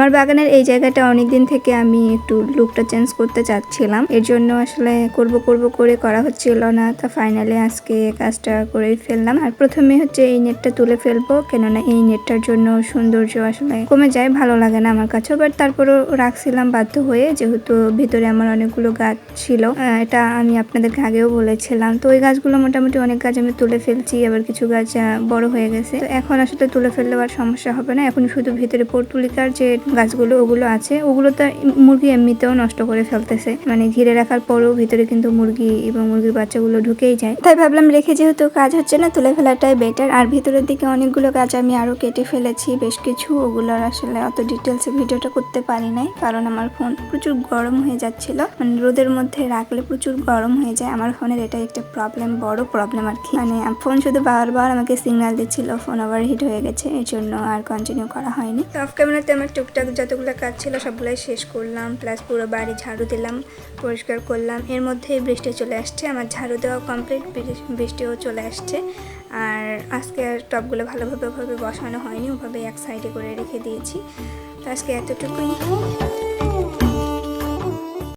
আমার বাগানের এই জায়গাটা অনেকদিন থেকে আমি একটু লুকটা চেঞ্জ করতে চাচ্ছিলাম, এর জন্য আসলে করব করে করা হচ্ছিল না। তা ফাইনালি আজকে কাজটা করে ফেললাম। আর প্রথমে হচ্ছে এই নেটটা তুলে ফেলবো, কেননা এই নেটটার জন্য সৌন্দর্য আসলে কমে যায়, ভালো লাগে না আমার কাছেও। বাট তারপরও রাখছিলাম বাধ্য হয়ে, যেহেতু ভিতরে আমার অনেকগুলো গাছ ছিল। এটা আমি আপনাদেরকে আগেও বলেছিলাম। তো ওই গাছগুলো মোটামুটি অনেক গাছ আমি তুলে ফেলছি, আবার কিছু গাছ বড় হয়ে গেছে। তো এখন আসলে তুলে ফেললে আর সমস্যা হবে না। এখন শুধু ভিতরে পর্তুলিকার যে গাছগুলো ওগুলো আছে, ওগুলো তো মুরগি এমনিতেও নষ্ট করে ফেলতেছে, মানে ঘিরে রাখার পরেও ভিতরে কিন্তু মুরগি এবং মুরগির বাচ্চাগুলো ঢুকেই যায়। তাই ভাবলাম রেখে যেহেতু কাজ হচ্ছে না, তুলে ফেলাটাই বেটার। আর ভিতরের দিকে অনেকগুলো গাছ আমি আরো কেটে ফেলেছি বেশ কিছু, ওগুলোর আসলে অত ডিটেলসে ভিডিওটা করতে পারি নাই, কারণ আমার ফোন প্রচুর গরম হয়ে যাচ্ছিল। মানে রোদের মধ্যে রাখলে প্রচুর গরম হয়ে যায় আমার ফোনের, এটা একটা প্রবলেম, বড় প্রবলেম আর কি। মানে ফোন শুধু বারবার আমাকে সিগন্যাল দিচ্ছিল ফোন ওভারহিট হয়ে গেছে, এর জন্য আর কন্টিনিউ করা হয়নি। তো অফ ক্যামেরাতে আমার টুকটাক যতগুলো কাজ ছিল সবগুলাই শেষ করলাম, প্লাস পুরো বাড়ি ঝাড়ু দিলাম, পরিষ্কার করলাম। এর মধ্যে বৃষ্টি চলে আসছে, আমার ঝাড়ু দেওয়া কমপ্লিট, বৃষ্টিও চলে আসছে। আর আজকে আর টবগুলো ভালোভাবে বসানো হয়নি, ওভাবে এক সাইডে করে রেখে দিয়েছি। তো আজকে এতটুকুই।